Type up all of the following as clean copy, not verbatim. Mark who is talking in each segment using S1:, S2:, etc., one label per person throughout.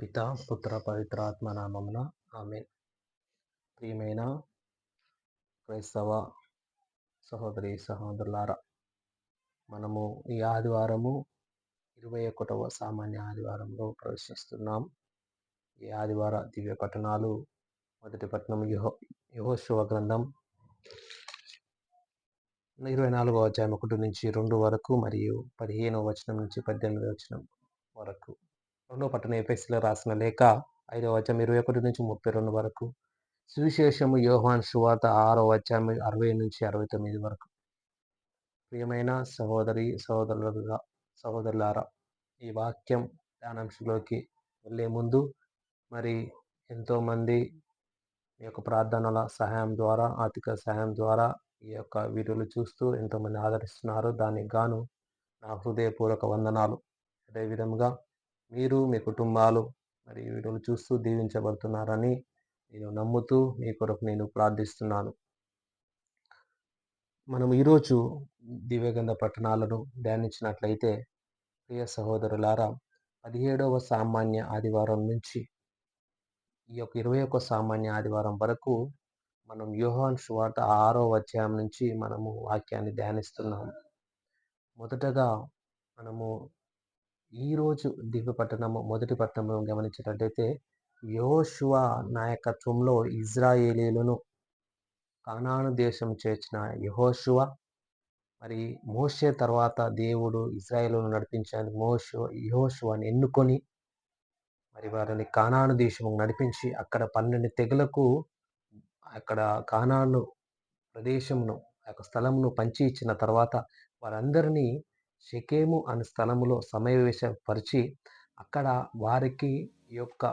S1: పితా పుత్ర పవిత్రాత్మ నామమున ఆమేన్. ప్రియమైన క్రైస్తవ సహోదరి సహోదరులారా, మనము ఈ ఆదివారము 21వ సామాన్య ఆదివారంలో ప్రవేశిస్తున్నాం. ఈ ఆదివార దివ్య పట్టణాలు మొదటి పట్టణం యెహోషువ గ్రంథం 24వ అధ్యాయం 1 నుంచి 2 వరకు మరియు 15వ వచనం నుంచి 18వ వచనం వరకు. రెండవ పట్టణం ఎఫెసీయులకు రాసిన లేఖ 5వ అధ్యాయం 21 నుంచి 32 వరకు. సువిశేషము యోహాను సువార్త 6వ అధ్యాయం 60 నుంచి 69 వరకు. ప్రియమైన సహోదరులారా, ఈ వాక్యం ధ్యానాంశంలోకి వెళ్ళే ముందు మరి ఎంతోమంది మీ యొక్క ప్రార్థనల సహాయం ద్వారా, ఆర్థిక సహాయం ద్వారా ఈ యొక్క వీడియోలు చూస్తూ ఎంతోమంది ఆదరిస్తున్నారు. దానికి గాను నా హృదయపూర్వక వందనాలు. అదేవిధంగా మీరు మీ కుటుంబాలు మరి ఈ వీడియోలు చూస్తూ దీవించబడుతున్నారని నేను నమ్ముతూ మీ కొరకు నేను ప్రార్థిస్తున్నాను. మనం ఈరోజు దివ్యగ్రంథ పట్టణాలను ధ్యానించినట్లయితే, ప్రియ సహోదరులారా, 17వ సామాన్య ఆదివారం నుంచి ఈ యొక్క 21 సామాన్య ఆదివారం వరకు మనం యోహాను సువార్త 6వ అధ్యాయం నుంచి మనము వాక్యాన్ని ధ్యానిస్తున్నాము. మొదటగా మనము ఈరోజు దివ్య పట్టణము మొదటి పట్టణంలో గమనించినట్లయితే, యెహోషువ నాయకత్వంలో ఇజ్రాయేలీయులను కానాను దేశం చేర్చిన యెహోషువ, మరి మోషే తర్వాత దేవుడు ఇశ్రాయేలును నడిపించేందుకు యెహోషువని ఎన్నుకొని మరి వారిని కానాను దేశము నడిపించి అక్కడ 12 తెగలకు అక్కడ కానాను ప్రదేశమును ఆ యొక్క స్థలమును పంచి ఇచ్చిన తర్వాత వారందరినీ షెకెము అనే స్థలములో సమావేశపరిచి అక్కడ వారికి ఈ యొక్క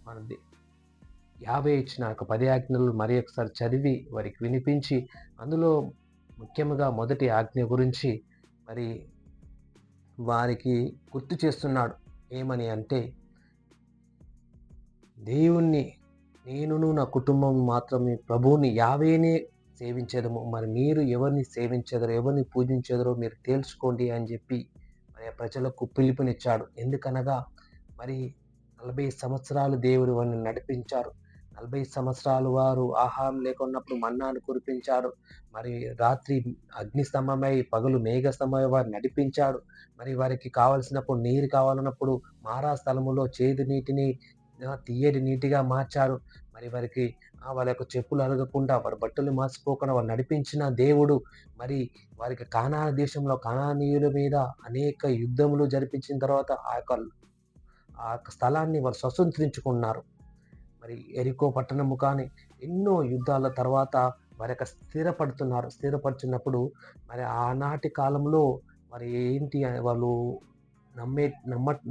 S1: మనది 50 ఇచ్చిన యొక్క 10 ఆజ్ఞలు మరి ఒకసారి చదివి వారికి వినిపించి, అందులో ముఖ్యంగా మొదటి ఆజ్ఞ గురించి మరి వారికి గుర్తు చేస్తున్నాడు. ఏమని అంటే, దేవుణ్ణి నేనును నా కుటుంబం మాత్రమే ప్రభువుని యావేనే సేవించేదము. మరి మీరు ఎవరిని సేవించెదరో, ఎవరిని పూజించెదరో మీరు తేల్చుకోండి అని చెప్పి మరి ఆ ప్రజలకు పిలుపునిచ్చాడు. ఎందుకనగా మరి 40 సంవత్సరాలు దేవుడు వారిని నడిపించారు. 40 సంవత్సరాలు వారు ఆహారం లేకున్నప్పుడు మన్నాను కురిపించాడు. మరి రాత్రి అగ్నిస్తంభమై పగలు మేఘస్తంభమై వారు నడిపించాడు. మరి వారికి కావలసినప్పుడు నీరు కావాలన్నప్పుడు మారా స్థలములో చేదు నీటిని తియ్యటి నీటిగా మార్చాడు. మరి వారికి వాళ్ళ యొక్క చెప్పులు అరగకుండా, వారి బట్టలు మార్చిపోకుండా వారు నడిపించిన దేవుడు. మరి వారికి కానాను దేశంలో కనానీయుల మీద అనేక యుద్ధములు జరిపించిన తర్వాత ఆ యొక్క స్థలాన్ని వారు స్వతంత్రించుకున్నారు. మరి యెరికో పట్టణము కానీ ఎన్నో యుద్ధాల తర్వాత వారి యొక్క స్థిరపడుతున్నప్పుడు మరి ఆనాటి కాలంలో మరి ఏంటి వాళ్ళు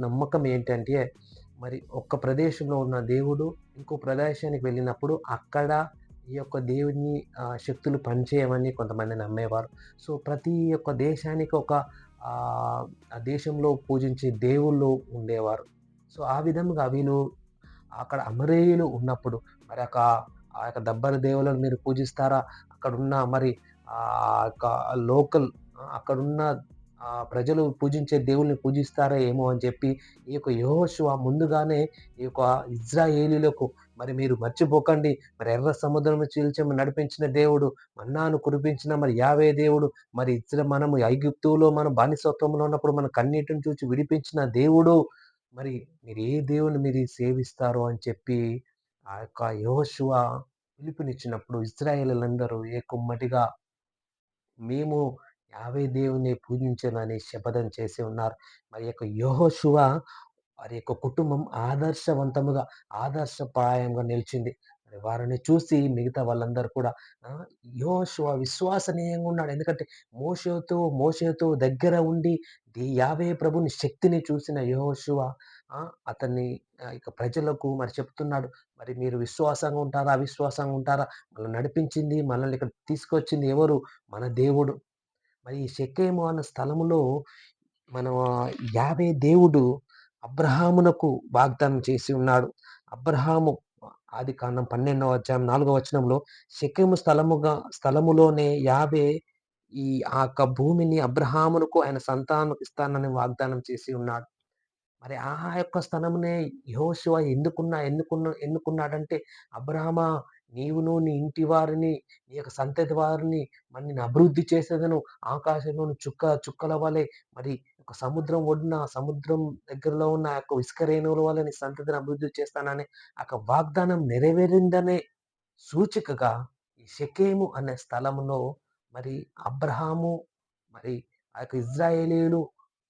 S1: నమ్మకం ఏంటంటే, మరి ఒక్క ప్రదేశంలో ఉన్న దేవుడు ఇంకో ప్రదేశానికి వెళ్ళినప్పుడు అక్కడ ఈ యొక్క దేవుని శక్తులు పనిచేయమని కొంతమంది నమ్మేవారు. సో ప్రతి ఒక్క దేశానికి ఒక ఆ దేశంలో పూజించే దేవుళ్ళు ఉండేవారు. సో ఆ విధంగా వీళ్ళు అక్కడ అమరేయులు ఉన్నప్పుడు మరి ఆ యొక్క దబ్బర దేవులను మీరు పూజిస్తారా? అక్కడున్న మరి యొక్క లోకల్ అక్కడున్న ప్రజలు పూజించే దేవుళ్ళని పూజిస్తారా ఏమో అని చెప్పి ఈ యొక్క యెహోషువ ముందుగానే ఈ యొక్క ఇశ్రాయేలీయులకు మరి మీరు మర్చిపోకండి, మరి ఎర్ర సముద్రము చీల్చి నడిపించిన దేవుడు, మన్నాను కురిపించిన మరి యావే దేవుడు, మరి మనము ఐగుప్తులో మనం బానిసత్వంలో ఉన్నప్పుడు మన కన్నీటిని చూచి విడిపించిన దేవుడు, మరి మీరు ఏ దేవుని మీరు సేవిస్తారు అని చెప్పి ఆ యొక్క యెహోషువ పిలుపునిచ్చినప్పుడు ఇశ్రాయేలీయులందరూ ఏకుమ్మటిగా మేము యావే దేవుని పూజించమని శపథం చేసి ఉన్నారు. మరి యొక్క యెహోషువ వారి యొక్క కుటుంబం ఆదర్శప్రాయంగా నిలిచింది. మరి వారిని చూసి మిగతా వాళ్ళందరూ కూడా యెహోషువ విశ్వసనీయంగా ఉన్నాడు. ఎందుకంటే మోషేతో దగ్గర ఉండి యావే ప్రభుని శక్తిని చూసిన యెహోషువ అతన్ని ఇక ప్రజలకు మరి చెప్తున్నాడు. మరి మీరు విశ్వాసంగా ఉంటారా? అవిశ్వాసంగా ఉంటారా? మనల్ని నడిపించింది, మనల్ని ఇక్కడ తీసుకొచ్చింది ఎవరు? మన దేవుడు. మరి ఈ షెకెము అన్న స్థలములో మన యావే దేవుడు అబ్రహామునకు వాగ్దానం చేసి ఉన్నాడు. అబ్రహాము ఆదికాండం 12వ అధ్యాయం 4వ వచనంలో షెకెము స్థలములోనే యావే ఆ యొక్క భూమిని అబ్రహామునకు ఆయన సంతానముకు ఇస్తానని వాగ్దానం చేసి ఉన్నాడు. మరి ఆ యొక్క స్థలమునే యెహోషువ ఎన్నుకున్నాడంటే, అబ్రాహామా, నీవును, నీ ఇంటి వారిని, నీ యొక్క సంతతి వారిని మరి నేను అభివృద్ధి చేసేదను. ఆకాశంలోని చుక్కల వలె మరి ఒక సముద్రం ఒడ్డున, సముద్రం దగ్గరలో ఉన్న ఆ యొక్క ఇసుక రేణువుల వలె నీ సంతతిని అభివృద్ధి చేస్తానని ఆ యొక్క వాగ్దానం నెరవేరిందనే సూచికగా ఈ షెకెము అనే స్థలంలో మరి అబ్రహాము, మరి ఆ యొక్క ఇజ్రాయేలీయులు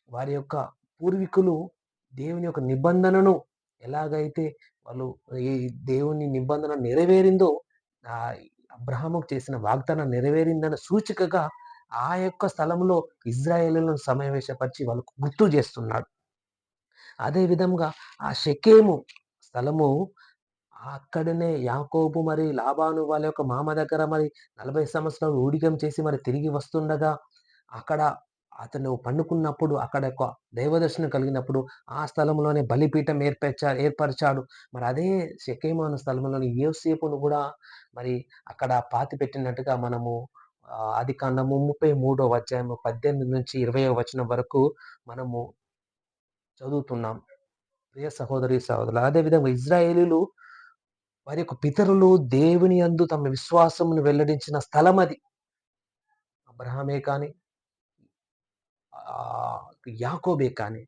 S1: వారి యొక్క పూర్వీకులు దేవుని యొక్క నిబంధనను ఎలాగైతే వాళ్ళు ఈ దేవుని నిబంధన నెరవేరిందో, ఆహ్, అబ్రహాముకు చేసిన వాగ్దానం నెరవేరిందన్న సూచికగా ఆ యొక్క స్థలంలో ఇజ్రాయేలీయులను సమావేశపరిచి వాళ్ళకు గుర్తు చేస్తున్నాడు. అదే విధంగా ఆ షెకెము స్థలము అక్కడనే యాకోబు మరి లాబాను వాళ్ళ యొక్క మామ దగ్గర మరి 40 సంవత్సరాలు ఊడిగం చేసి మరి తిరిగి వస్తుండగా, అక్కడ అతను పండుకున్నప్పుడు అక్కడ ఒక దైవదర్శనం కలిగినప్పుడు ఆ స్థలంలోనే బలిపీఠం ఏర్పరిచాడు. మరి అదే షెకెము అనే స్థలంలోని యోసేపును గూడా మరి అక్కడ పాతిపెట్టినట్టుగా మనము ఆదికాండము 33వ అధ్యాయము 18-20 వచనం వరకు మనము చదువుతున్నాం. ప్రియ సహోదరి, సహోదరులారా, అదే విధంగా ఇజ్రాయేలీయులు వారి యొక్క పితరులు దేవుని యందు తమ విశ్వాసమును వెల్లడించిన స్థలమది. అబ్రహామే కానీ, ఆహ్, యాకోబే కానీ,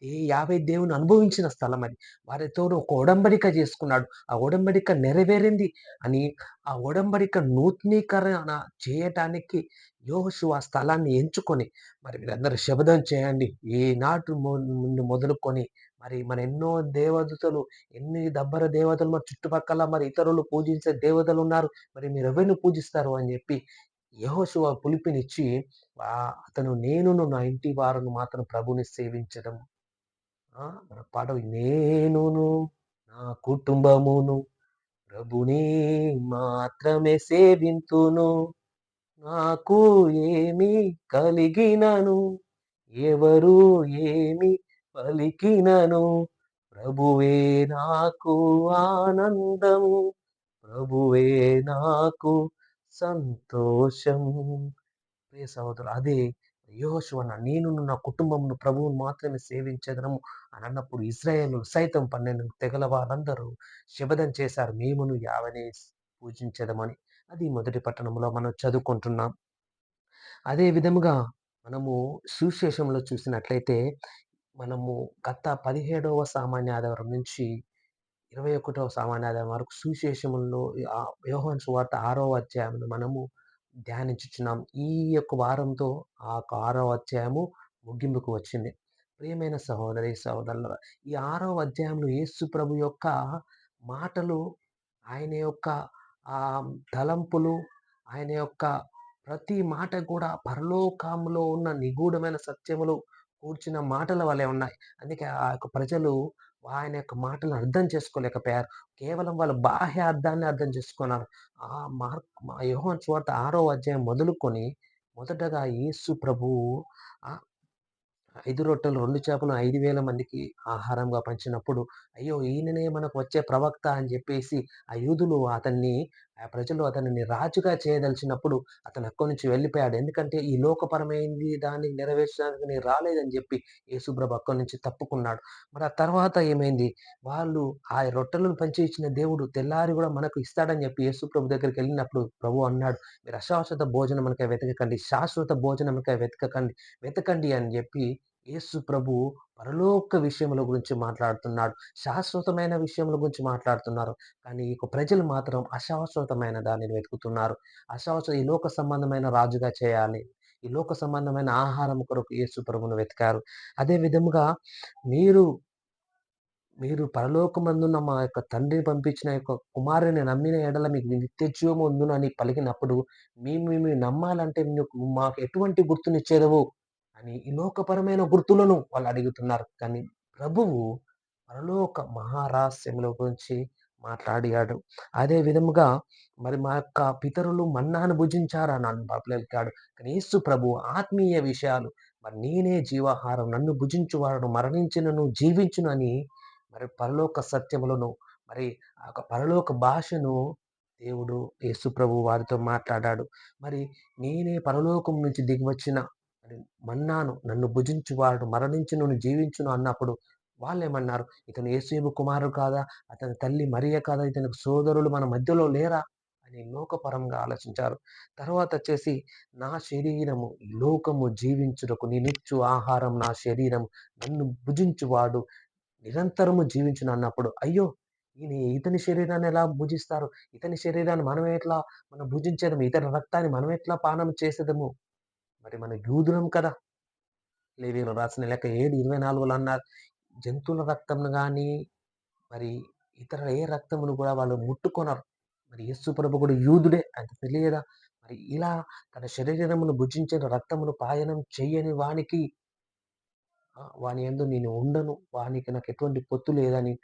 S1: ఈ 50 దేవుని అనుభవించిన స్థలమది. వారితోడు ఒక ఒడంబడిక చేసుకున్నాడు. ఆ ఒడంబడిక నెరవేరింది అని, ఆ ఒడంబడిక నూతనీకరణ చేయటానికి యెహోషువ ఆ స్థలాన్ని ఎంచుకొని, మరి మీరందరూ శపథం చేయండి. ఈనాటి నుండి మొదలుకొని మరి మన ఎన్నో దేవదూతలు, ఎన్ని దబ్బర దేవతలు మరి చుట్టుపక్కల మరి ఇతరులు పూజించే దేవతలున్నారు. మరి మీరెవరిని పూజిస్తారు అని జెప్పి యెహోషువ పిలుపునిచ్చి అతను నేనును నా ఇంటి వారును మాత్రం ప్రభువుని సేవించడం. మన పాట నేనును నా కుటుంబమును ప్రభుని మాత్రమే సేవింతును. నాకు ఏమి కలిగినను, ఎవరు ఏమి పలికినను, ప్రభువే నాకు ఆనందము, ప్రభువే నాకు సంతోషం. ప్రియ సహోదరులు, అదే యెహోషువ నేనును నా కుటుంబమును ప్రభువును మాత్రమే సేవించెదము అని అన్నప్పుడు ఇశ్రాయేలు సైతం 12 తెగల వారందరూ శపథం చేశారు. మేమును యావనే పూజించెదమని. అది మొదటి పట్టణంలో మనం చదువుకుంటున్నాం. అదే విధముగా మనము సువిశేషంలో చూసినట్లయితే, మనము గత 17వ సామాన్యాధారం నుంచి 21వ సామాన్యాధారం వరకు సువిశేషముల్లో యోహాను సువార్త 6వ అధ్యాయంలో మనము ధ్యానించుచున్నాం. ఈ యొక్క వారంతో ఆ యొక్క 6వ అధ్యాయము ముగింపుకు వచ్చింది. ప్రియమైన సహోదరి, సహోదరులారా, ఈ 6వ అధ్యాయంలో యేసు ప్రభు యొక్క మాటలు, ఆయన యొక్క తలంపులు, ఆయన యొక్క ప్రతి మాట కూడా పరలోకములో ఉన్న నిగూఢమైన సత్యములు కూర్చిన మాటల వలె ఉన్నాయి. అందుకే ఆ యొక్క ప్రజలు ఆయన యొక్క మాటలను అర్థం చేసుకోలేకపోయారు. కేవలం వాళ్ళ బాహ్య అర్థాన్ని అర్థం చేసుకున్నారు. యోహాను సువార్త 6వ అధ్యాయం మొదలుకొని మొదటగా యేసు ప్రభువు ఆహ్, 5 రొట్టెలు 2 చేపలు 5,000 మందికి ఆహారంగా పంచినప్పుడు, అయ్యో, ఈయననే మనకు వచ్చే ప్రవక్త అని జెప్పేసి ఆ యూదులు ఆ ప్రజలు అతనిని రాజుగా చేయదలిచినప్పుడు అతను అక్కడి నుంచి వెళ్ళిపోయాడు. ఎందుకంటే ఈ లోకపరమైనది దాన్ని నెరవేర్చడానికి నేను రాలేదని జెప్పి యేసుప్రభు అక్కడి నుంచి తప్పుకున్నాడు. మరి ఆ తర్వాత ఏమైంది? వాళ్ళు ఆ రొట్టెలను పంచి ఇచ్చిన దేవుడు తెల్లారి గూడా మనకు ఇస్తాడని జెప్పి యేసుప్రభు దగ్గరికెళ్ళినప్పుడు ప్రభువు అన్నాడు, "మీరు అశాశ్వత భోజనమునకై వెతకకండి, శాశ్వత భోజనముకై వెతకండి" అని జెప్పి యేసు ప్రభువు పరలోక విషయముల గురించి మాట్లాడుతున్నాడు. శాశ్వతమైన విషయముల గురించి మాట్లాడుతున్నారు. కానీ ఇక ప్రజలు మాత్రం అశాశ్వతమైన దానిని వెతుకుతున్నారు. ఈ లోక సంబంధమైన రాజుగా చేయాలి. ఈ లోక సంబంధమైన ఆహారం కొరకు యేసు ప్రభువును వెతికారు. అదే విధముగా మీరు మీరు పరలోకమందున్న మా యొక్క తండ్రి పంపించిన యొక్క కుమారుని నమ్మిన ఎడల మీకు నిత్యజీవము ఉండునని పలికినప్పుడు, మేము నమ్మాలంటే మాకు ఎటువంటి గుర్తునిచ్చేదవు అని ఈ లోకపరమైన గుర్తులను వాళ్ళు అడుగుతున్నారు. కానీ ప్రభువు పరలోక మహారహస్యముల గురించి మాట్లాడాడు. అదే విధముగా మరి మా యొక్క పితరులు మన్నాను భుజించారని పలికాడు. కానీ యేసు ప్రభువు ఆత్మీయ విషయాలు, మరి నేనే జీవాహారం, నన్ను భుజించువాడు మరణించినను జీవించునని మరి పరలోక సత్యములను, మరి ఆ యొక్క పరలోక భాషను దేవుడు యేసుప్రభు వారితో మాట్లాడాడు. మరి నేనే పరలోకం నుంచి దిగివచ్చిన మరి మన్నాను నన్ను భుజించువాడు మరణించును జీవించును అన్నప్పుడు వాళ్ళేమన్నారు, "ఇతను యేసేపు కుమారుడు కాదా? అతని తల్లి మరియ కాదా? ఇతనికి సోదరులు మన మధ్యలో లేరా?" అని లోకపరంగా ఆలోచించారు. తర్వాతొచ్చేసి, "నా శరీరము ఈ లోకము జీవించుటకు నేనిచ్చు ఆహారం నా శరీరము. నన్ను భుజించువాడు నిరంతరము జీవించునన్నప్పుడు, అయ్యో! ఇతని శరీరాన్ని ఎలా భుజిస్తారు? ఇతని శరీరాన్ని మనం భుజించేదము. ఇతని రక్తాన్ని మనమెట్లా పానం చేసేదము? మరి మన యూదులం కదా!" లేవీయులు రాసిన లెక్క 7:24లో అన్నారు, జంతువుల రక్తంను గాని, మరి ఇతర ఏ రక్తమును గూడా వాళ్ళు ముట్టుకొనరు. మరి యేసు ప్రభు కూడా యూదుడే. ఆయనకు తెలియదా? మరి ఇలా తన శరీరమును భుజించిన రక్తమును పాయనం చెయ్యని వానికి వాని యందు నేను ఉండను. వానికి నాకు ఎటువంటి పొత్తు లేదని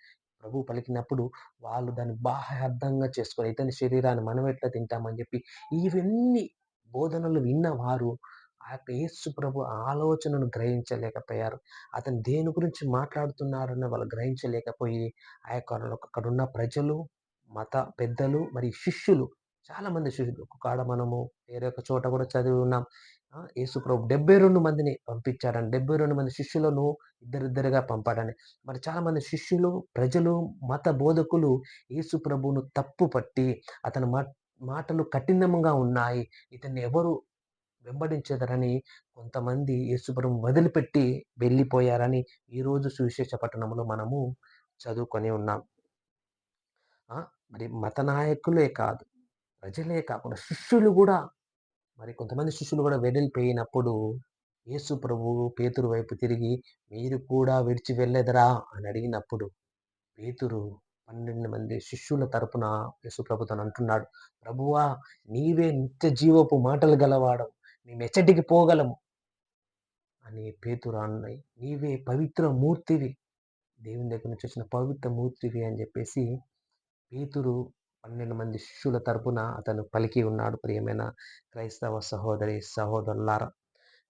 S1: ప్రభువు పలికినప్పుడు, వాళ్ళు దాన్ని బాహార్థంగా చేసుకొని, ఇతని శరీరాన్ని మనమెట్లా తింటామని జెప్పి, ఇవన్నీ బోధనలు విన్నవారు ఆ యొక్క యేసు ప్రభు ఆలోచనను గ్రహించలేకపోయారు. అతను దేని గురించి మాట్లాడుతున్నారని వాళ్ళు గ్రహించలేకపోయి, ఆ యొక్క అక్కడున్న ప్రజలు, మత పెద్దలు, మరి శిష్యులు, చాలామంది శిష్యులు ఒక కాడ మనము వేరే ఒక చోట గూడా చదివి ఉన్నాం. యేసుప్రభు 72 మందిని పంపించాడని. 72 మంది శిష్యులను ఇద్దరిద్దరుగా పంపాడని. మరి చాలామంది శిష్యులు, ప్రజలు, మత బోధకులు యేసు ప్రభువును తప్పుపట్టి, అతని మాటలు కఠినంగా ఉన్నాయి. ఇతన్ని ఎవరు వెంబడించెదరని కొంతమంది యేసు ప్రభువును వదిలిపెట్టి వెళ్ళిపోయారని ఈరోజు సువిశేష పట్టణంలో మనము చదువుకొని ఉన్నాం. ఆ! మరి మత నాయకులే కాదు, ప్రజలే కాకుండా శిష్యులు గూడా మరి కొంతమంది శిష్యులు గూడా వెడలిపోయినప్పుడు, యేసు ప్రభువు పేతురు వైపు తిరిగి, "మీరు కూడా విడిచి వెళ్ళెదరా?" అని అడిగినప్పుడు, పేతురు 12 మంది శిష్యుల తరపున యేసు ప్రభుతోని అంటున్నాడు, "ప్రభువా! నీవే నిత్య జీవపు మాటలు గలవాడవు. మేమెచ్చటికి పోగలము" అని పేతురు అన్నయి. "నీవే పవిత్ర మూర్తివి. దేవుని దగ్గర నుంచి వచ్చిన పవిత్ర మూర్తివి" అని జెప్పేసి పేతురు 12 మంది శిష్యుల తరపున అతను పలికి ఉన్నాడు. ప్రియమైన క్రైస్తవ సహోదరి, సహోదరులారా!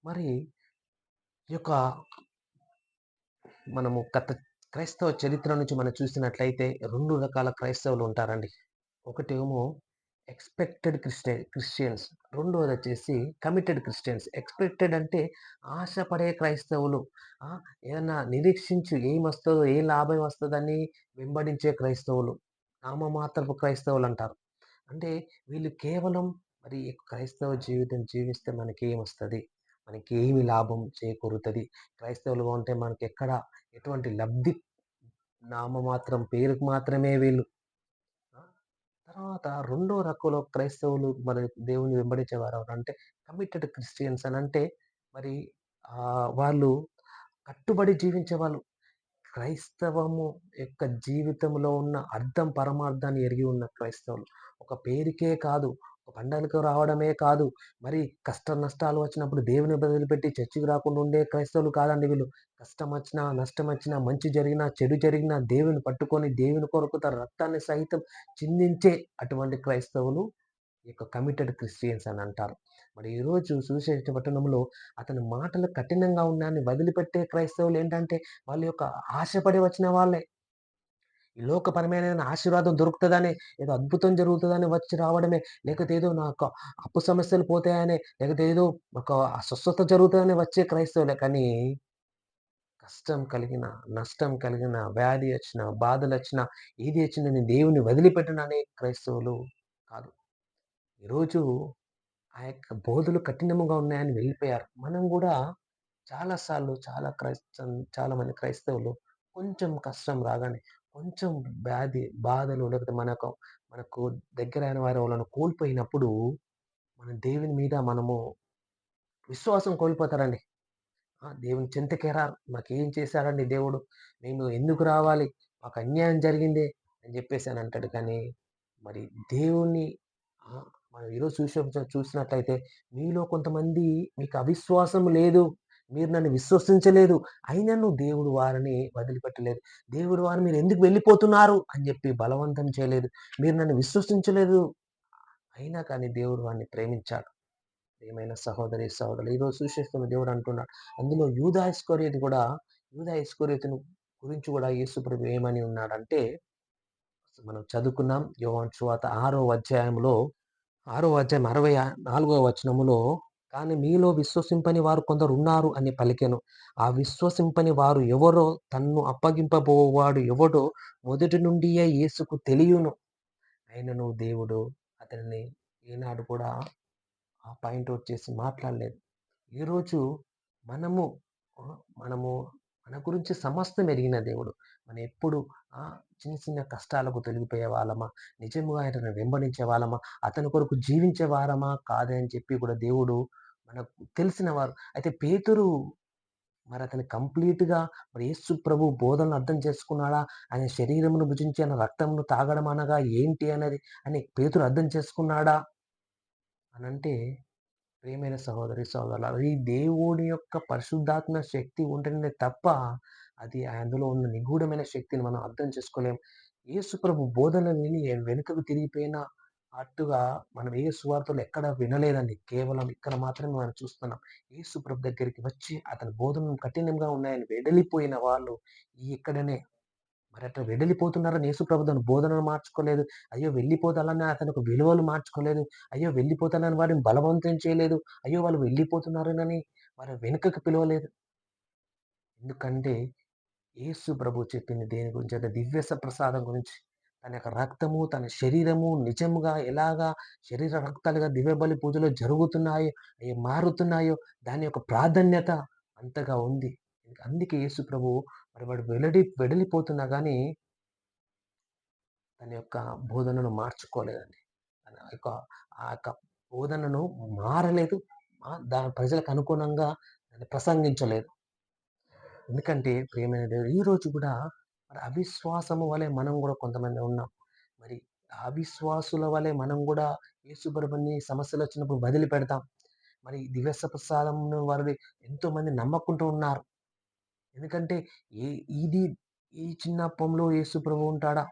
S1: మరి ఈ యొక్క మనము క్రైస్తవ చరిత్ర నుంచి మనం చూసినట్లయితే 2 రకాల క్రైస్తవులు ఉంటారండి. ఒకటేమో ఎక్స్‌పెక్టెడ్ క్రిస్టియన్స్. రెండోదొచ్చేసి కమిటెడ్ క్రిస్టియన్స్. ఎక్స్‌పెక్టెడ్ అంటే ఆశపడే క్రైస్తవులు. ఆ! ఏదన్నా నిరీక్షించి ఏమొస్తదో, ఏ లాభం వస్తదని వెంబడించే క్రైస్తవులు. నామమాత్రపు క్రైస్తవులంటారు. అంటే వీళ్ళు కేవలం మరి క్రైస్తవ జీవితం జీవిస్తే మనకేమొస్తది? మనకేమి లాభం చేకూరుతది? క్రైస్తవులుగా ఉంటే మనకెక్కడ ఎటువంటి లబ్ధి నామమాత్రం పేరుకు మాత్రమే వీళ్ళు. ఆ! తర్వాత రెండో రకంలో క్రైస్తవులు మరి దేవుని వెంబడించేవారు ఎవరంటే కమిటెడ్ క్రిస్టియన్స్ అనంటే మరి వాళ్ళు కట్టుబడి జీవించేవాళ్ళు. క్రైస్తవము యొక్క జీవితంలో ఉన్న అర్థం, పరమార్థాన్ని ఎరిగి ఉన్న క్రైస్తవులు. ఒక పేరుకే కాదు, ఒక పండగలకు రావడమే కాదు, మరి కష్ట నష్టాలు వచ్చినప్పుడు దేవుని వదిలిపెట్టి చర్చికి రాకుండా ఉండే క్రైస్తవులు కాదండి వీళ్ళు. కష్టమొచ్చినా, నష్టమొచ్చినా, మంచి జరిగినా, చెడు జరిగినా దేవుని పట్టుకొని దేవుని కొరకు తన రక్తాన్ని సహితం చిందించే అటువంటి క్రైస్తవులు ఈ యొక్క కమిటెడ్ క్రిస్టియన్స్ అని అంటారు. మరి ఈరోజు సువిశేష పట్టణంలో అతని మాటలు కఠినంగా ఉన్నాయని వదిలిపెట్టే క్రైస్తవులేంటంటే, వాళ్ళ యొక్క ఆశపడి వచ్చిన వాళ్ళే. ఈ లోకపరమైన ఆశీర్వాదం దొరుకుతదని, ఏదో అద్భుతం జరుగుతదని వచ్చి రావడమే, లేకపోతే ఏదో నాకు అప్పు సమస్యలు పోతాయని, లేకపోతే ఏదో ఒక స్వస్థత జరుగుతదని వచ్చే క్రైస్తవులే. కానీ కష్టం కలిగిన, నష్టం కలిగిన, వ్యాధి వచ్చినా, బాధలొచ్చినా, ఏది వచ్చినా నేను దేవుని వదిలిపెట్టననే క్రైస్తవులు కాదు. ఈరోజు ఆ యొక్క బోధలు కఠినముగా ఉన్నాయని వెళ్ళిపోయారు. మనం గూడా చాలా సార్లు చాలామంది క్రైస్తవులు కొంచెం కష్టం రాగానే, కొంచెం బాధలు లేకపోతే మనకు దగ్గరైన వారు ఎవరైనా కోల్పోయినప్పుడు, మన దేవుని మీద మనము విశ్వాసం కోల్పోతారండి. దేవుని చెంతకే రారు. మాకేం చేశాడండి దేవుడు? మేము ఎందుకు రావాలి? మాకు అన్యాయం జరిగిందే అని జెప్పేసనంటాడు. కానీ మరి దేవుణ్ణి మనం ఈరోజు చూసినట్లయితే మీలో కొంతమంది మీకు అవిశ్వాసం లేదు. మీరు నన్ను విశ్వసించలేదు. అయినను దేవుడు వారిని వదిలిపెట్టలేదు. దేవుడు వారిని మీరెందుకు వెళ్ళిపోతున్నారు అని జెప్పి బలవంతం చేయలేదు. మీరు నన్ను విశ్వసించలేదు. అయినా కానీ దేవుడు వారిని ప్రేమించాడు. ప్రియమైన సహోదరి, సహోదరులు ఈరోజు సువిశేషంలో దేవుడు అంటున్నాడు. అందులో యూదా ఇస్కరియోతును గురించి గూడా యేసు ప్రభు ఏమని ఉన్నాడంటే, మనం చదువుకున్నాం యోహాను సువార్త 6వ అధ్యాయం 64వ వచనములో కానీ మీలో విశ్వసింపని వారు కొందరున్నారు అని పలికెను. ఆ విశ్వసింపని వారు ఎవరో, తన్ను అప్పగింపబోవాడు ఎవడో మొదటి నుండియే యేసుకు తెలియును. అయినను దేవుడు అతనిని ఏనాడు కూడా ఆ పాయింట్ ఔట్ చేసి మాట్లాడలేదు. ఈరోజు మనము మనము మన గురించి సమస్తం ఎరిగిన దేవుడు. మనం ఎప్పుడు చిన్న చిన్న కష్టాలకు తొలగిపోయే వాళ్ళమా? నిజముగా ఆయనను వెంబడించే వాళ్ళమా? అతని కొరకు జీవించే వారమా? కాదా? అని చెప్పి కూడా దేవుడు మనకు తెలిసిన వారు. అయితే పేతురు మరి అతను కంప్లీట్‌గా మరి యేసు ప్రభు బోధనలు అర్థం చేసుకున్నాడా? ఆయన శరీరమును భుజించి ఆయన రక్తమును తాగడం అనగా ఏంటి అనేది అని పేతురు అర్థం చేసుకున్నాడా? అనంటే ప్రియమైన సహోదరి, సహోదరులారా! ఈ దేవుని యొక్క పరిశుద్ధాత్మ శక్తి ఉంటేనే తప్ప, అది అందులో ఉన్న నిగూఢమైన శక్తిని మనం అర్థం చేసుకోలేం. యేసు ప్రభు బోధనలు విని వెనుకకు తిరిగిపోయిన అట్టుగా మనం ఏ సువార్తలు ఎక్కడ వినలేదండి. కేవలం ఇక్కడ మాత్రమే మనం చూస్తున్నాం. యేసు ప్రభు దగ్గరికి వచ్చి అతని బోధనలు కఠినంగా ఉన్నాయని వెడలిపోయిన వాళ్ళు ఇక్కడనే మరి అట్లా వెడలిపోతున్నారని యేసుప్రభు తన బోధనను మార్చుకోలేదు. అయ్యో! వెళ్ళిపోతానని అతని యొక్క విలువలు మార్చుకోలేదు. అయ్యో! వెళ్ళిపోతానని వారిని బలవంతం చేయలేదు. అయ్యో! వాళ్ళు వెళ్ళిపోతున్నారనని వారి వెనుకకు పిలవలేదు. ఎందుకంటే యేసు ప్రభు చెప్పింది దేని గురించి అంటే ప్రసాదం గురించి. తన యొక్క రక్తము, తన శరీరము నిజముగా ఎలాగా శరీర రక్తాలుగా దివ్య బలి పూజలో జరుగుతున్నాయో, అయి మారుతున్నాయో దాని యొక్క ప్రాధాన్యత అంతగా ఉంది. అందుకే యేసు ప్రభువు మరి వాడు వెడలిపోతున్నా గాని తన యొక్క బోధనను మార్చుకోలేదండి. తన యొక్క ఆ యొక్క బోధనను మారలేదు. ప్రజలకు అనుగుణంగా దాన్ని ప్రసంగించలేదు. ఎందుకంటే ప్రియమైన దేవుడు ఈరోజు కూడా మరి అవిశ్వాసము వలె మనం కూడా కొంతమంది ఉన్నాం. మరి అవిశ్వాసుల వలె మనం కూడా యేసుప్రభుని సమస్యలొచ్చినప్పుడు వదిలిపెడతాం. మరి దివ్య ప్రసాదంను వారిని ఎంతోమంది నమ్మకుంటూ ఉన్నారు. ఎందుకంటే ఈ ఇది ఈ చిన్న అప్పంలో యేసుప్రభు ఉంటాడా?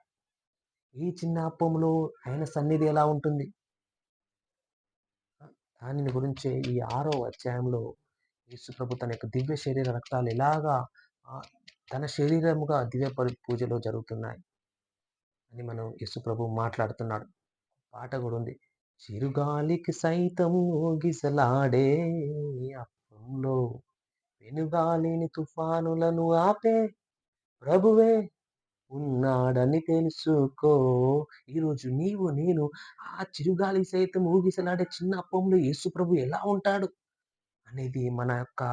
S1: ఈ చిన్న అప్పంలో ఆయన సన్నిధి ఎలా ఉంటుంది? దానిని గురించే ఈ 6వ అధ్యాయంలో యేసుప్రభు తన యొక్క దివ్య శరీర రక్తాలు ఎలాగా ఆహ్, తన శరీరముగా దివ్య పూజలో జరుగుతున్నాయి అని మనం యేసుప్రభు మాట్లాడుతున్నాడు. పాట గూడా ఉంది. చిరుగాలికి సైతం ఊగిసలాడే అప్పంలో పెనుగాలిని తుఫానులను ఆపే ప్రభువే ఉన్నాడని తెలుసుకో. ఈరోజు నీవు నేను ఆ చిరుగాలి సైతం ఊగిసలాడే చిన్న అప్పంలో యేసుప్రభు ఎలా ఉంటాడు అనేది మన యొక్క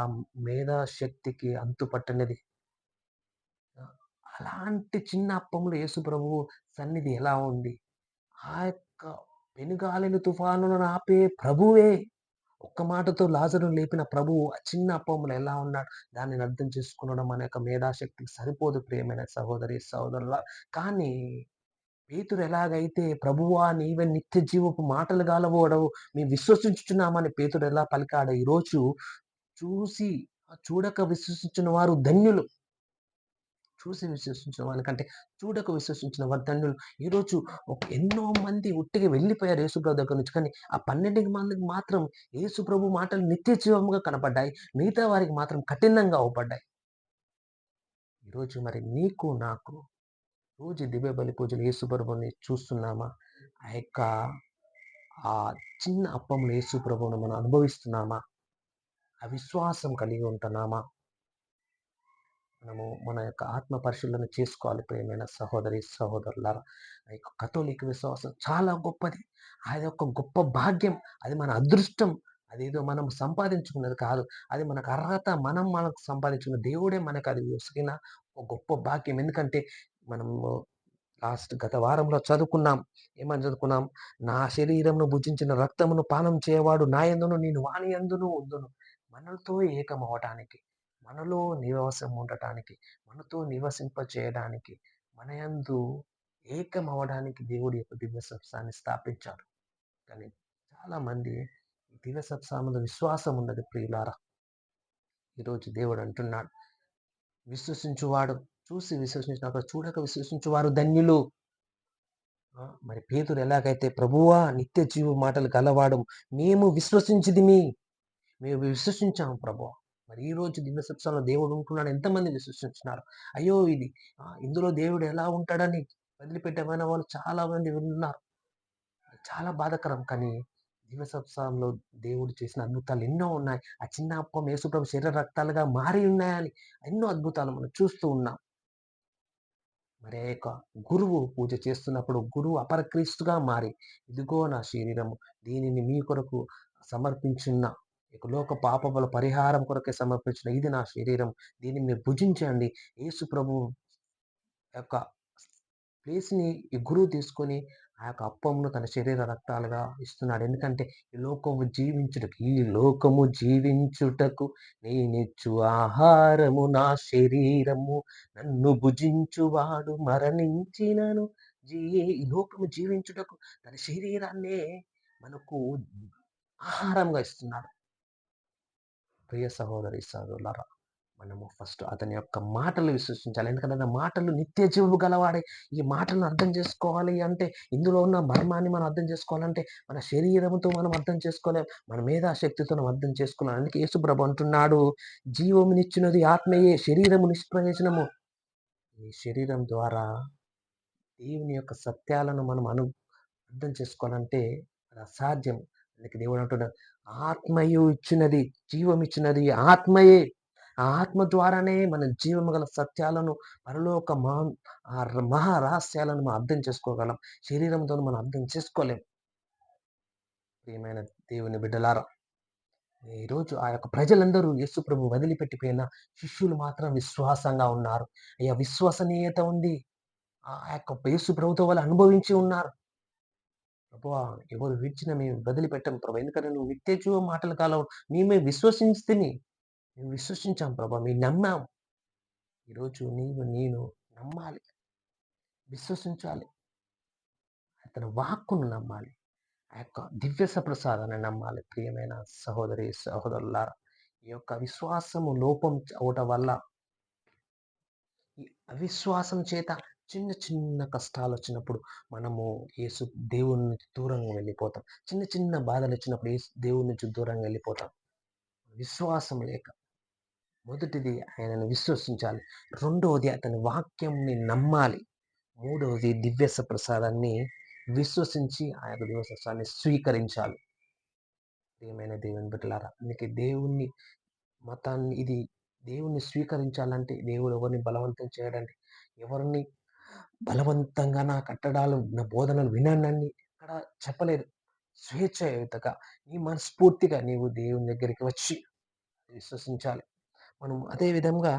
S1: మేధాశక్తికి అంతుపట్టనిది. అలాంటి చిన్న అప్పంలో యేసుప్రభువు సన్నిధి ఎలా ఉంది? ఆ యొక్క పెనుగాలిని, తుఫానులను ఆపే ప్రభువే. ఒక్క మాటతో లాజరును లేపిన ప్రభువు ఆ చిన్న అప్పంలో ఎలా ఉన్నాడు? దానిని అర్థం చేసుకొనడం మన యొక్క మేధాశక్తికి సరిపోదు ప్రియమైన సహోదరి, సహోదరులారా. కానీ పేతురు ఎలాగైతే ప్రభువా నీవే నిత్య జీవపు మాటలు గలవాడవు మేము విశ్వసించుచున్నామని పేతురు ఎలా పలికాడో ఈరోజు చూసి చూడక విశ్వసించిన వారు ధన్యులు. చూసి విశ్వసించిన వాళ్ళకంటే చూడక విశ్వసించిన వారు ధన్యులు. ఈరోజు ఎన్నో మంది ఉట్టిగా వెళ్ళిపోయారు యేసుప్రభు దగ్గర నుంచి. కానీ ఆ 12 మందికి మాత్రం యేసుప్రభు మాటలు నిత్య జీవముగా కనపడ్డాయి. మిగతా వారికి మాత్రం కఠినంగా అవుపడ్డాయి. ఈరోజు మరి నీకు, నాకు రోజు దివ్య బలి పూజలు యేసుప్రభుని చూస్తున్నామా? ఆ యొక్క ఆ చిన్న అప్పంలో యేసుప్రభువును మనం అనుభవిస్తున్నామా? ఆ విశ్వాసం కలిగి ఉంటున్నామా? మనము మన యొక్క ఆత్మ పరిశీలన చేసుకోవాలి ప్రియమైన సహోదరి, సహోదరులారా. ఆ యొక్క కథోలిక విశ్వాసం చాలా గొప్పది. అది ఒక గొప్ప భాగ్యం. అది మన అదృష్టం. అదేదో మనం సంపాదించుకున్నది కాదు. అది మనకు అర్హత. మనకు సంపాదించుకున్న దేవుడే మనకు అది ఒసిగిన ఒక గొప్ప భాగ్యం. ఎందుకంటే మనము గత వారంలో చదువుకున్నాం. ఏమని చదువుకున్నాం? నా శరీరమును భుజించిన రక్తమును పానం చేయవాడు నా యందును నేను వాని యందును ఉందును. మనతో ఏకమవ్వటానికి, మనలో నివాసం ఉండటానికి, మనతో నివసింపచేయడానికి, మన యందు ఏకమవ్వడానికి దేవుడి యొక్క దివ్య సత్సాన్ని స్థాపించాడు. కానీ చాలామంది దివ్య సత్సాములో విశ్వాసం ఉండదు ప్రియులారా. ఈరోజు దేవుడు అంటున్నాడు, విశ్వసించువాడు చూసి విశ్వసించినప్పుడు చూడక విశ్వసించువారు ధన్యులు. మరి పేతురు ఎలాగైతే ప్రభువా నిత్య జీవ మాటలు గలవాడు మేము విశ్వసించితిమి. మేము విశ్వసించాము ప్రభువా. మరి ఈరోజు దివ్య సత్సంలో దేవుడు ఉంటున్నాడు. ఎంతమంది విశ్వసించున్నారు? అయ్యో! ఇందులో దేవుడు ఎలా ఉంటాడని వదిలిపెట్టమైన వాళ్ళు చాలా మంది ఉన్నారు. చాలా బాధాకరం. కానీ దివసత్సవంలో దేవుడు చేసిన అద్భుతాలు ఎన్నో ఉన్నాయి. ఆ చిన్న అప్పం యేసుప్రభు శరీర రక్తాలుగా మారి ఉన్నాయని ఎన్నో అద్భుతాలు మనం చూస్తూ ఉన్నాం. మరి ఆ యొక్క గురువు పూజ చేస్తున్నప్పుడు గురువు అపరక్రీస్తుగా మారి, ఇదిగో నా శరీరము దీనిని మీ కొరకు సమర్పించున్న, ఇక లోక పాపముల పరిహారం కొరకే సమర్పించిన ఇది నా శరీరం. దీన్ని మీరు భుజించండి. యేసు ప్రభువు యొక్క ప్లేస్‌ని ఈ గురువు తీసుకొని ఆ యొక్క అప్పమును తన శరీర రక్తాలుగా ఇస్తున్నాడు. ఎందుకంటే ఈ లోకము జీవించుటకు నేనిచ్చు ఆహారము నా శరీరము. నన్ను భుజించువాడు మరణించినను జీ ఈ లోకము జీవించుటకు తన శరీరాన్నే మనకు ఆహారంగా ఇస్తున్నాడు. ప్రియ సహోదరి సహోదరులారా, మనము ఫస్ట్ అతని యొక్క మాటలు విశ్వసించాలి. ఎందుకంటే ఆ మాటలు నిత్య జీవము గలవాడే. ఈ మాటలను అర్థం చేసుకోవాలి అంటే, ఇందులో ఉన్న మర్మాన్ని మనం అర్థం చేసుకోవాలంటే, మన శరీరముతో మనం అర్థం చేసుకోలేం. మన మేధాశక్తితో మనం అర్థం చేసుకోలేం. అందుకే యేసుప్రభు అంటున్నాడు, జీవమునిచ్చినది ఆత్మయే, శరీరము నిష్ప్రయోజనము. ఈ శరీరం ద్వారా దేవుని యొక్క సత్యాలను మనం అర్థం చేసుకోవాలంటే అది అసాధ్యం. అందుకే దేవుడు అంటున్నాడు, ఆత్మయు ఇచ్చినది, జీవం ఇచ్చినది ఆత్మయే. ఆ ఆత్మ ద్వారానే మనం జీవము గల సత్యాలను, పరలోక మహా రహస్యాలను మనం అర్థం చేసుకోగలం. శరీరంతో మనం అర్థం చేసుకోలేం. ప్రియమైన దేవుని బిడ్డలారా, ఈరోజు ఆ యొక్క ప్రజలందరూ యేసు ప్రభు వదిలిపెట్టిపోయిన శిష్యులు మాత్రం విశ్వాసంగా ఉన్నారు. అయ్యా విశ్వసనీయత ఉంది. ఆ యొక్క యేసు ప్రభుతో వాళ్ళు అనుభవించి ఉన్నారు. ప్రభువా! ఎవరు విడిచినా మేము వదిలిపెట్టం ప్రభా! ఎందుకంటే నువ్వు నిత్య జీవం మాటలు కాలవు. మేమే విశ్వసించితిమి. మేము విశ్వసించాం ప్రభా! మేము నమ్మాం. ఈరోజు నీవు నేను నమ్మాలి. విశ్వసించాలి. అతని వాక్కును నమ్మాలి. ఆ యొక్క దివ్య సప్రసాదాన్ని నమ్మాలి. ప్రియమైన సహోదరి, సహోదరులారా! ఈ యొక్క విశ్వాసము లోపం అవ్వటం వల్ల ఈ అవిశ్వాసం చేత చిన్న చిన్న కష్టాలొచ్చినప్పుడు మనము దేవుని నుంచి దూరంగా వెళ్ళిపోతాం. చిన్న చిన్న బాధలొచ్చినప్పుడు దేవుని నుంచి దూరంగా వెళ్ళిపోతాం. విశ్వాసం లేక. మొదటిది ఆయనను విశ్వసించాలి. రెండవది అతని వాక్యంని నమ్మాలి. మూడవది దివ్యస ప్రసాదాన్ని విశ్వసించి ఆ యొక్క దివ్యసత్వాన్ని స్వీకరించాలి. ప్రియమైన దేవుని బిడ్డలారా! అందుకే ఇది దేవుణ్ణి స్వీకరించాలంటే దేవుడు ఎవరిని బలవంతం చేయడండి. ఎవరిని బలవంతంగా నా కట్టడాలు, నా బోధనలు వినండని ఎక్కడ చెప్పలేదు. స్వేచ్ఛాయుతగా నీ మనస్ఫూర్తిగా నీవు దేవుని దగ్గరికి వచ్చి విశ్వసించాలి. అదే విధంగా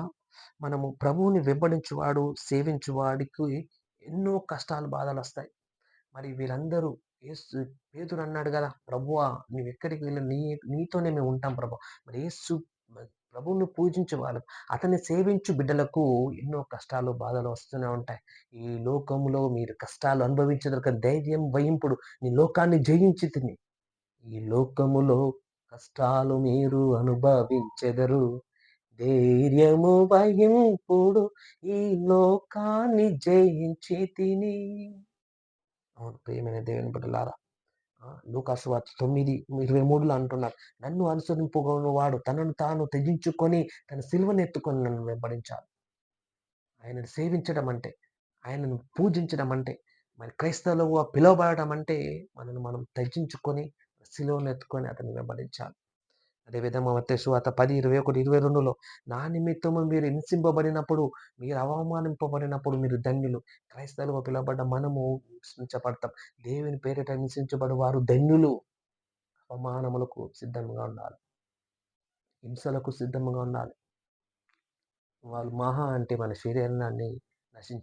S1: మనము ప్రభువుని వెంబడించువాడు, సేవించువాడికి ఎన్నో కష్టాలు, బాధలొస్తాయి. మరి వీరందరూ పేతురు అన్నాడు గదా! ప్రభువా! నువ్వెక్కడికి వెళ్ళిన నీతోనే మేము ఉంటాం ప్రభు. మరి ప్రభువుని పూజించే వాళ్ళు, అతన్ని సేవించు బిడ్డలకు ఎన్నో కష్టాలు, బాధలు వస్తూనే ఉంటాయి. ఈ లోకంలో మీరు కష్టాలు అనుభవించెదరు ధైర్యం వహింపుడు. నీ లోకాన్ని జయించితిని. ఈ లోకములో కష్టాలు మీరు అనుభవించెదరు. ధైర్యము వహింపుడు. ఈ లోకాన్ని జయించితిని. అవును. ప్రియమైన దేవుని బిడ్డలారా! లూకాసు వార్త 9:23లో అంటున్నారు. నన్ను అనుసరింపుగోనువాడు తనను తాను త్యజించుకొని తన సిలువను ఎత్తుకొని నన్ను వెంబడించాలి. ఆయనను సేవించడం అంటే, ఆయనను పూజించడం అంటే, మరి క్రైస్తవులుగా పిలువబడడం అంటే మనల్ని మనం త్యజించుకొని సిలువను ఎత్తుకొని అతన్ని వెంబడించాలి. అదేవిధంగా మత్తయి సువార్త 10:21, 22లో నా నిమిత్తము మీరు హింసింపబడినప్పుడు, మీరు అవమానింపబడినప్పుడు మీరు ధన్యులు. క్రైస్తవులుగా పిలువబడ్డ మనము హింసించబడతాం. దేవుని పేరిట హింసించబడు వారు ధన్యులు. అవమానములకు సిద్ధంగా ఉండాలి. హింసలకు సిద్ధంగా ఉండాలి. వాళ్ళు మహా అంటే మన శరీరాన్ని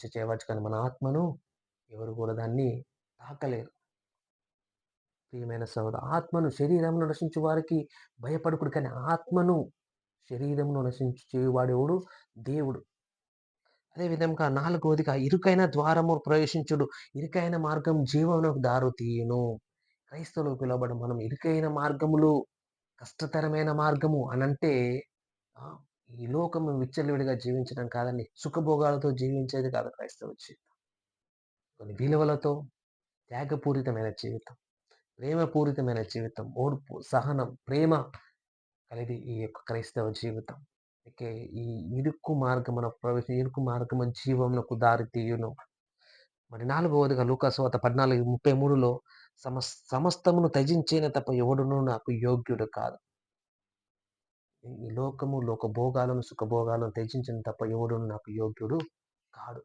S1: చేయవచ్చు కానీ మన ఆత్మను ఎవరు కూడా దాన్ని తాకలేరు. ప్రియమైన ఆత్మను శరీరంలో నశించు వారికి భయపడకుడు కానీ ఆత్మను శరీరంలో నశించువాడెవడు? దేవుడు. అదే విధంగా నాలుగవదిగా ఇరుకైన ద్వారము ప్రవేశించుడు. ఇరుకైన మార్గం జీవమునకు దారి తీయును. క్రైస్తవులకు పిలువబడిన మనం ఇరుకైన మార్గములు, కష్టతరమైన మార్గము అనంటే ఈ లోకము విచ్చలవిడిగా జీవించడం కాదండి. సుఖభోగాలతో జీవించేది కాదు క్రైస్తవ జీవితం. కొన్ని విలువలతో త్యాగపూరితమైన జీవితం, ప్రేమపూరితమైన జీవితం, ఓర్పు, సహనం, ప్రేమ కలిగి ఈ యొక్క క్రైస్తవ జీవితం. అయితే ఈ ఇరుకు మార్గము జీవమునకు దారి తీయును. మరి నాలుగవదిగా లూకాసు వార్త 14:33లో సమస్తమును త్యజించేనే తప్ప ఎవడును నాకు యోగ్యుడు కాదు. ఈ లోకము, లోకభోగాలను, సుఖభోగాలను త్యజించిన తప్ప ఎవడును నాకు యోగ్యుడు కాడు.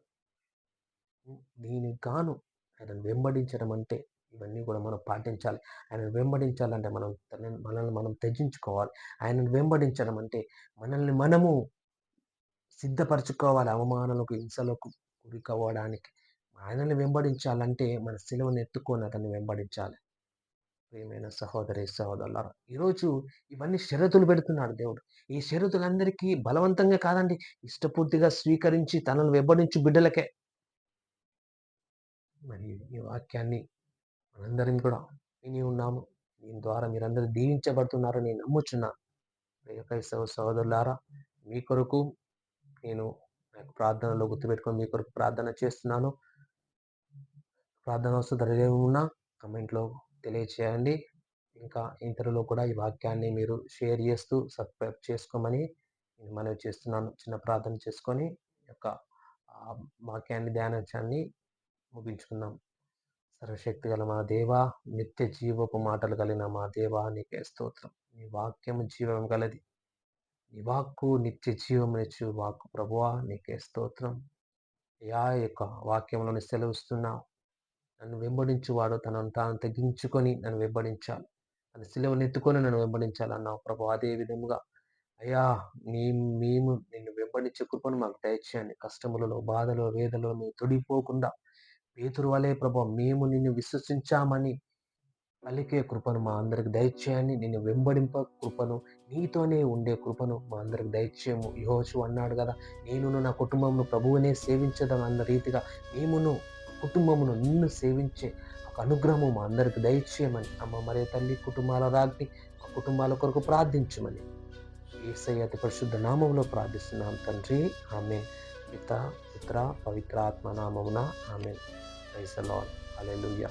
S1: దీనికి గాను ఆయనను వెంబడించడం అంటే ఇవన్నీ కూడా మనం పాటించాలి. ఆయనను వెంబడించాలంటే మనల్ని మనం త్యజించుకోవాలి. ఆయనను వెంబడించడం అంటే మనల్ని మనము సిద్ధపరచుకోవాలి అవమానాలకు, హింసలకు గురి కావడానికి. ఆయనని వెంబడించాలంటే మన సిలువను ఎత్తుకొని అతన్ని వెంబడించాలి. ప్రియమైన సహోదరి, సహోదరులారా, ఈరోజు ఇవన్నీ షరతులు పెడుతున్నాడు దేవుడు. ఈ షరతులందరికీ బలవంతంగా కాదండి, ఇష్టపూర్తిగా స్వీకరించి తనను వెంబడించు బిడ్డలకే. మరి ఈ వాక్యాన్ని మనందరం కూడా విని ఉన్నాము. దీని ద్వారా మీరందరూ దీవించబడుతున్నారని నేను నమ్ముచున్నాను. ప్రియ క్రైస్తవ సహోదరులారా, మీ కొరకు నేను నాకు ప్రార్థనలో గుర్తుపెట్టుకొని మీ కొరకు ప్రార్థన చేస్తున్నాను. ప్రార్థన అవసరం ఏమున్నా కమెంట్‌లో తెలియచేయండి. ఇంకా ఇతరులు కూడా ఈ వాక్యాన్ని మీరు షేర్ చేస్తూ సబ్స్క్రైబ్ చేసుకోమని నేను మనవి చేస్తున్నాను. చిన్న ప్రార్థన చేసుకొని ఈ యొక్క వాక్యాన్ని ధ్యానించాన్ని ముగించుకుందాం. సర్వశక్తిగల మా దేవా, నిత్య జీవపు మాటలు కలిగిన మా దేవా, నీకే స్తోత్రం. నీ వాక్యము జీవం గలది. నీ వాక్కు నిత్య జీవమునిచ్చు వాక్కు ప్రభువా, నీకే స్తోత్రం. అయ్యా, ఈ యొక్క వాక్యంలోని సెలవిస్తున్నావు. నన్ను వెంబడించువాడు తనను తాను తగ్గించుకొని నన్ను వెంబడించాలి. తన సిలువనెత్తుకొని నన్ను వెంబడించాలన్నావు ప్రభు. అదే విధముగా అయ్యా, మేము నిన్ను వెంబడించే కృపను మాకు దయచేయండి. కష్టములలో, బాధలో, వేదలో మేము తొడిగిపోకుండా పేతురు వలె ప్రభు మేము నిన్ను విశ్వసించామని పలికే కృపను మా అందరికి దయచేయండి. నిన్ను వెంబడింప కృపను, నీతోనే ఉండే కృపను మా అందరికి దయచేయము. యెహోషువ అన్నాడు కదా, నేనును నా కుటుంబమును ప్రభువునే సేవించడం అన్న రీతిగా మేమును కుటుంబమును నిన్ను సేవించే ఒక అనుగ్రహము మా అందరికి దయచేయమని అమ్మ మరియ తల్లి కుటుంబాల రాజ్ఞి మా కుటుంబాల కొరకు ప్రార్థించమని యేసయ్య అతి పరిశుద్ధ నామములో ప్రార్థిస్తున్నాం తండ్రి. ఆమేన్. పిత, పుత్ర, పవిత్ర ఆత్మ నామమున ఆమేన్. Praise the Lord. హల్లెలూయా.